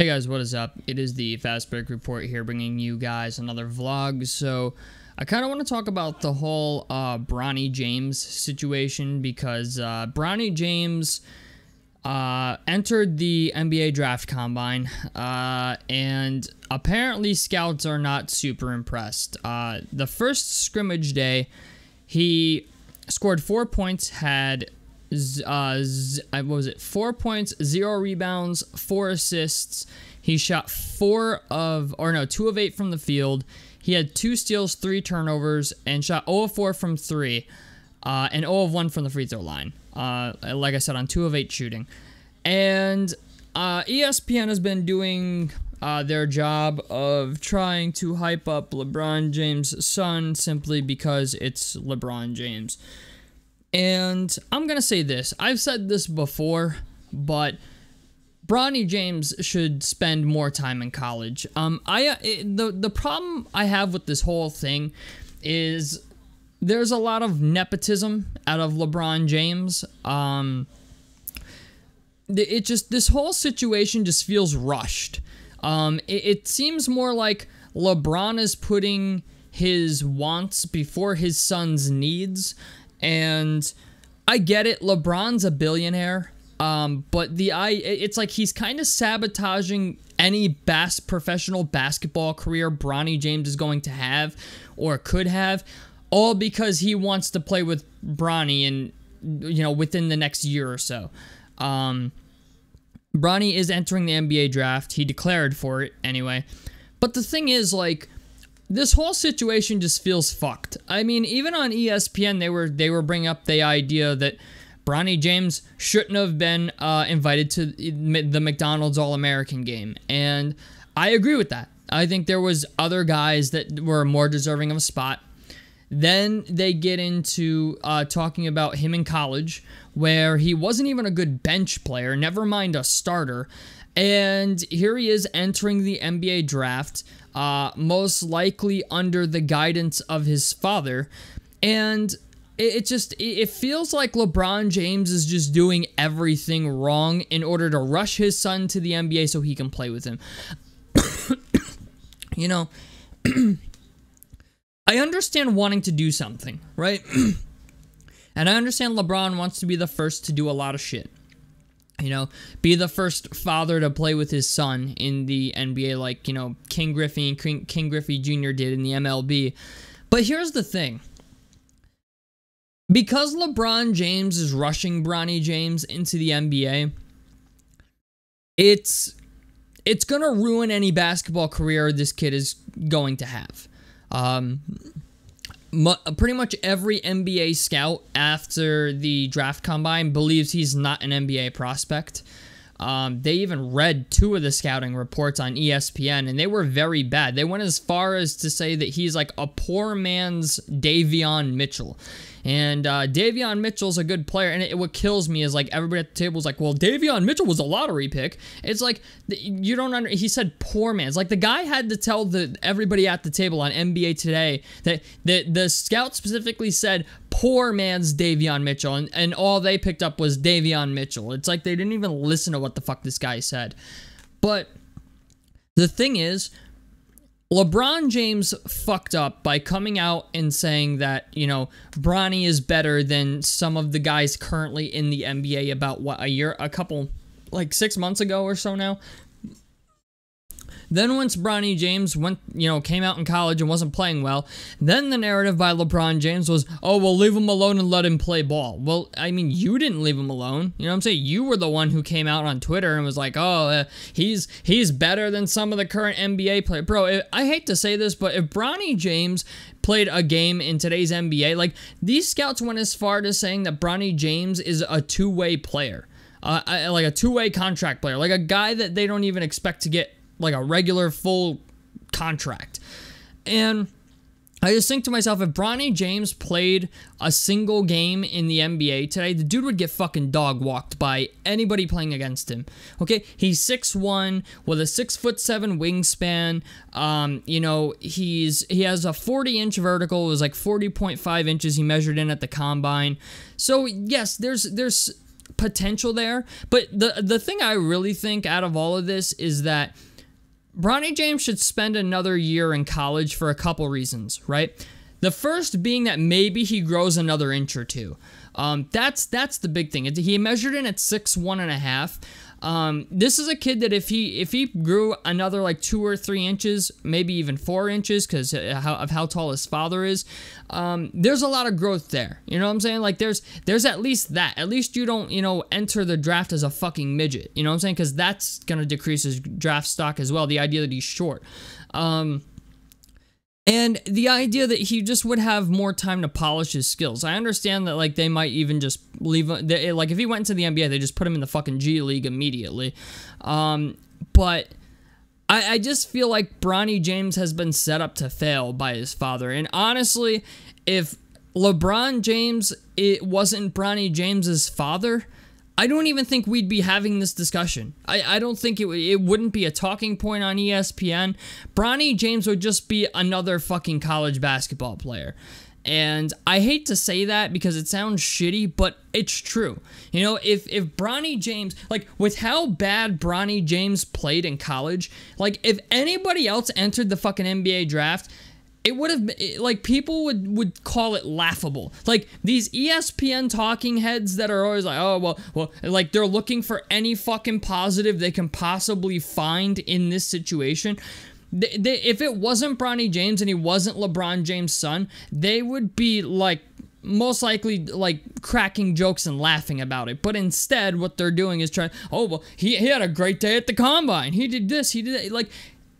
Hey guys, what is up? It is the Fast Break Report here, bringing you guys another vlog. So I kind of want to talk about the whole Bronny James situation, because Bronny James entered the NBA Draft Combine, and apparently scouts are not super impressed. The first scrimmage day, he scored 4 points, had 4 points, 0 rebounds, 4 assists. He shot 2 of 8 from the field. He had 2 steals, 3 turnovers, and shot 0 of 4 from 3, and 0 of 1 from the free throw line. Like I said, on 2 of 8 shooting. And ESPN has been doing their job of trying to hype up LeBron James' son simply because it's LeBron James. And I'm going to say this. I've said this before, but Bronny James should spend more time in college. The problem I have with this whole thing is there's a lot of nepotism out of LeBron James. This whole situation just feels rushed. It seems more like LeBron is putting his wants before his son's needs. And I get it, LeBron's a billionaire, but it's like he's kind of sabotaging any professional basketball career Bronny James is going to have or could have, all because he wants to play with Bronny and, within the next year or so. Bronny is entering the NBA draft. He declared for it anyway. But the thing is, like, this whole situation just feels fucked. I mean, even on ESPN, they were bringing up the idea that Bronny James shouldn't have been invited to the McDonald's All-American game, and I agree with that. I think there was other guys that were more deserving of a spot. Then they get into talking about him in college, where he wasn't even a good bench player, never mind a starter. And here he is entering the NBA draft, most likely under the guidance of his father. And it feels like LeBron James is just doing everything wrong in order to rush his son to the NBA so he can play with him. I understand wanting to do something, right? And I understand LeBron wants to be the first to do a lot of shit. Be the first father to play with his son in the NBA, like, King Griffey and King Griffey Jr. did in the MLB. But here's the thing. Because LeBron James is rushing Bronny James into the NBA, it's going to ruin any basketball career this kid is going to have. Pretty much every NBA scout after the draft combine believes he's not an NBA prospect. They even read 2 of the scouting reports on ESPN, and they were very bad. They went as far as to say that he's like a poor man's Davion Mitchell. And Davion Mitchell's a good player, and what kills me is, like, everybody at the table is like, well, Davion Mitchell was a lottery pick. It's like, you don't he said poor man's. Like, the guy had to tell everybody at the table on NBA Today that the scout specifically said poor man's Davion Mitchell, and all they picked up was Davion Mitchell. It's like they didn't even listen to what the fuck this guy said. But the thing is, LeBron James fucked up by coming out and saying that, Bronny is better than some of the guys currently in the NBA about, like 6 months ago or so now. Then once Bronny James came out in college and wasn't playing well, then the narrative by LeBron James was, oh, well, leave him alone and let him play ball. Well, I mean, you didn't leave him alone. You know what I'm saying? You were the one who came out on Twitter and was like, oh, he's better than some of the current NBA players. Bro, I hate to say this, but if Bronny James played a game in today's NBA, like, these scouts went as far to saying that Bronny James is a two-way player. Like a two-way contract player. Like a guy that they don't even expect to get like a regular full contract. And I just think to myself, if Bronny James played a single game in the NBA today, the dude would get fucking dog walked by anybody playing against him. Okay, he's 6'1" with a 6'7" wingspan. He has a 40-inch vertical. It was like 40.5 inches he measured in at the combine. So yes, there's potential there. But the thing I really think out of all of this is that Bronny James should spend another year in college for a couple reasons, right? The first being that maybe he grows another inch or two. That's the big thing. He measured in at 6'1.5". This is a kid that if he grew another like 2 or 3 inches, maybe even 4 inches, because of how tall his father is, there's a lot of growth there. You know what I'm saying? Like there's at least that. At least you don't enter the draft as a fucking midget. You know what I'm saying? Because that's gonna decrease his draft stock as well. The idea that he's short. And the idea that he just would have more time to polish his skills. I understand that, like, they might even just leave... Like, if he went into the NBA, they just put him in the fucking G League immediately. But I just feel like Bronny James has been set up to fail by his father. And honestly, if LeBron James, it wasn't Bronny James's father, I don't even think we'd be having this discussion. I don't think it wouldn't be a talking point on ESPN. Bronny James would just be another fucking college basketball player. And I hate to say that because it sounds shitty, but it's true. You know, if Bronny James, like, with how bad Bronny James played in college, like, if anybody else entered the fucking NBA draft, it would have, like, people would call it laughable. Like, these ESPN talking heads that are always like, oh, well, like, they're looking for any fucking positive they can possibly find in this situation. If it wasn't Bronny James and he wasn't LeBron James' son, they would be, like, most likely, like, cracking jokes and laughing about it. But instead, what they're doing is trying, oh, well, he had a great day at the combine. He did this, he did that. Like,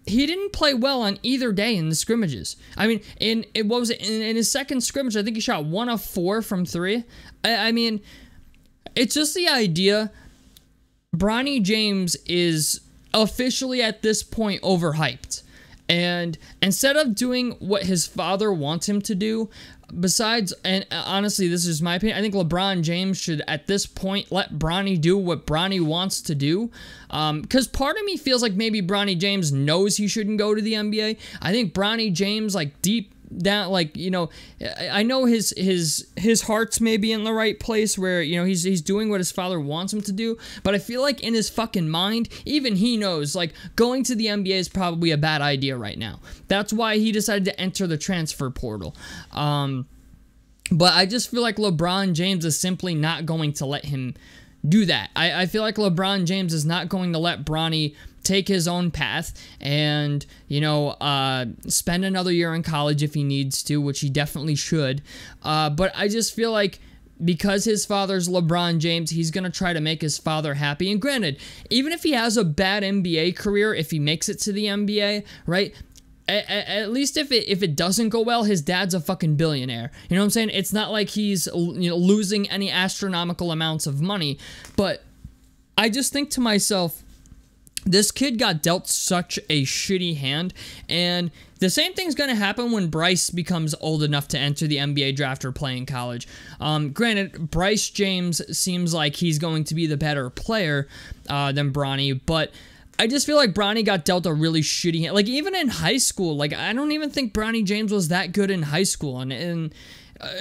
he didn't play well on either day in the scrimmages. I mean, in his second scrimmage, I think he shot 1 of 4 from 3. I mean, it's just the idea. Bronny James is officially at this point overhyped. And instead of doing what his father wants him to do, besides, and honestly, this is my opinion, I think LeBron James should, at this point, let Bronny do what Bronny wants to do. Because part of me feels like maybe Bronny James knows he shouldn't go to the NBA. I think Bronny James, like, deep down, like, you know, I know his heart's maybe in the right place where, you know, he's doing what his father wants him to do, but I feel like in his fucking mind, even he knows, like, going to the NBA is probably a bad idea right now. That's why he decided to enter the transfer portal. But I just feel like LeBron James is simply not going to let him do that. I feel like LeBron James is not going to let Bronny take his own path and, you know, spend another year in college if he needs to, which he definitely should. But I just feel like because his father's LeBron James, he's going to try to make his father happy. And granted, even if he has a bad NBA career, if he makes it to the NBA, right, at least if it doesn't go well, his dad's a fucking billionaire. You know what I'm saying? It's not like he's, you know, losing any astronomical amounts of money. But I just think to myself, this kid got dealt such a shitty hand, and the same thing's going to happen when Bryce becomes old enough to enter the NBA draft or play in college. Granted, Bryce James seems like he's going to be the better player than Bronny, but I just feel like Bronny got dealt a really shitty hand. Like, even in high school, like, I don't even think Bronny James was that good in high school, and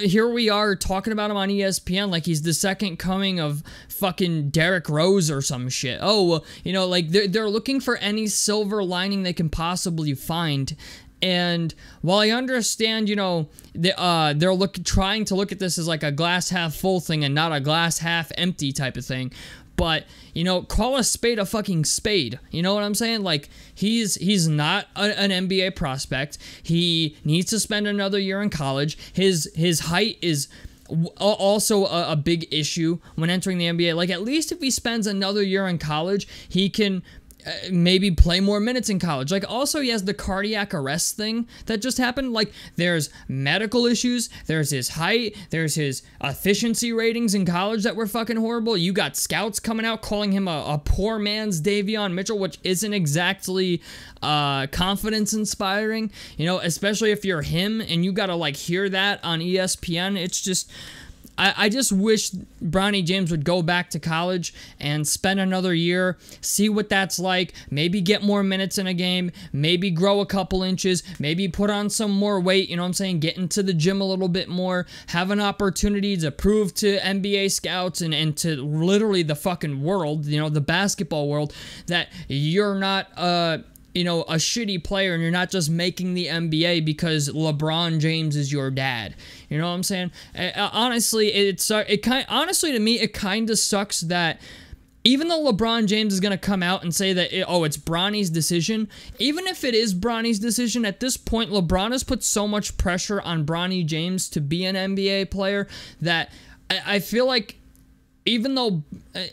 here we are talking about him on ESPN like he's the second coming of fucking Derrick Rose or some shit. Oh, well, you know, like, they're looking for any silver lining they can possibly find. And while I understand, you know, they're trying to look at this as like a glass half full thing and not a glass half empty type of thing, but, you know, call a spade a fucking spade. You know what I'm saying? Like, he's not an NBA prospect. He needs to spend another year in college. His height is also a big issue when entering the NBA. Like, at least if he spends another year in college, he can maybe play more minutes in college. Like, also, he has the cardiac arrest thing that just happened. Like, there's medical issues, there's his height, there's his efficiency ratings in college that were fucking horrible. You got scouts coming out calling him a poor man's Davion Mitchell, which isn't exactly confidence inspiring, you know, especially if you're him and you gotta, like, hear that on ESPN. It's just, I just wish Bronny James would go back to college and spend another year, see what that's like, maybe get more minutes in a game, maybe grow a couple inches, maybe put on some more weight, you know what I'm saying, get into the gym a little bit more, have an opportunity to prove to NBA scouts and to literally the fucking world, you know, the basketball world, that you're not you know, a shitty player and you're not just making the NBA because LeBron James is your dad. You know what I'm saying? Honestly, honestly to me, it kind of sucks that even though LeBron James is going to come out and say that, it's Bronny's decision, even if it is Bronny's decision, at this point, LeBron has put so much pressure on Bronny James to be an NBA player that I feel like even though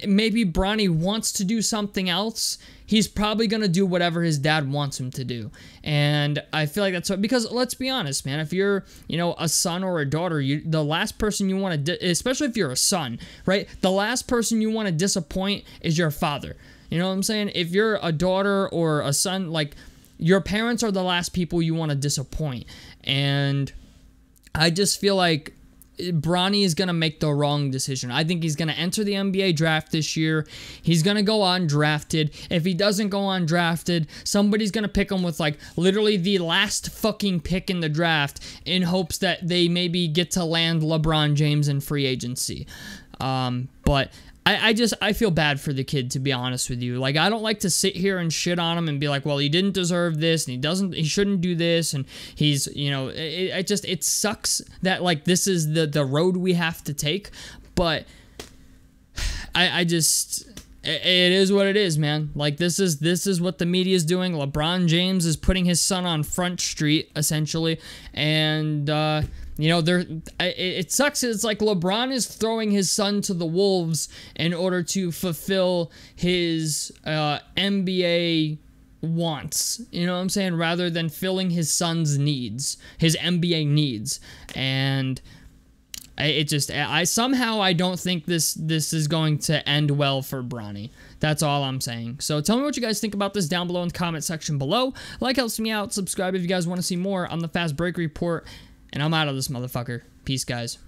maybe Bronny wants to do something else, he's probably going to do whatever his dad wants him to do. And I feel like that's what, because let's be honest, man, if you're, a son or a daughter, the last person you want to, especially if you're a son, right? The last person you want to disappoint is your father. You know what I'm saying? If you're a daughter or a son, like, your parents are the last people you want to disappoint. And I just feel like Bronny is going to make the wrong decision. I think he's going to enter the NBA draft this year. He's going to go undrafted. If he doesn't go undrafted, somebody's going to pick him with, like, literally the last fucking pick in the draft in hopes that they maybe get to land LeBron James in free agency. But I feel bad for the kid, to be honest with you. Like, I don't like to sit here and shit on him and be like, well, he didn't deserve this, and he shouldn't do this, and he's, it sucks that, like, this is the road we have to take, but it is what it is, man. Like, this is what the media is doing. LeBron James is putting his son on Front Street, essentially, and, it sucks. It's like LeBron is throwing his son to the wolves in order to fulfill his NBA wants, you know what I'm saying, rather than filling his son's needs, his NBA needs. And I somehow don't think this is going to end well for Bronny. That's all I'm saying. So tell me what you guys think about this down below in the comment section below. Like helps me out. Subscribe if you guys want to see more on the Fast Break Report. And I'm out of this motherfucker. Peace, guys.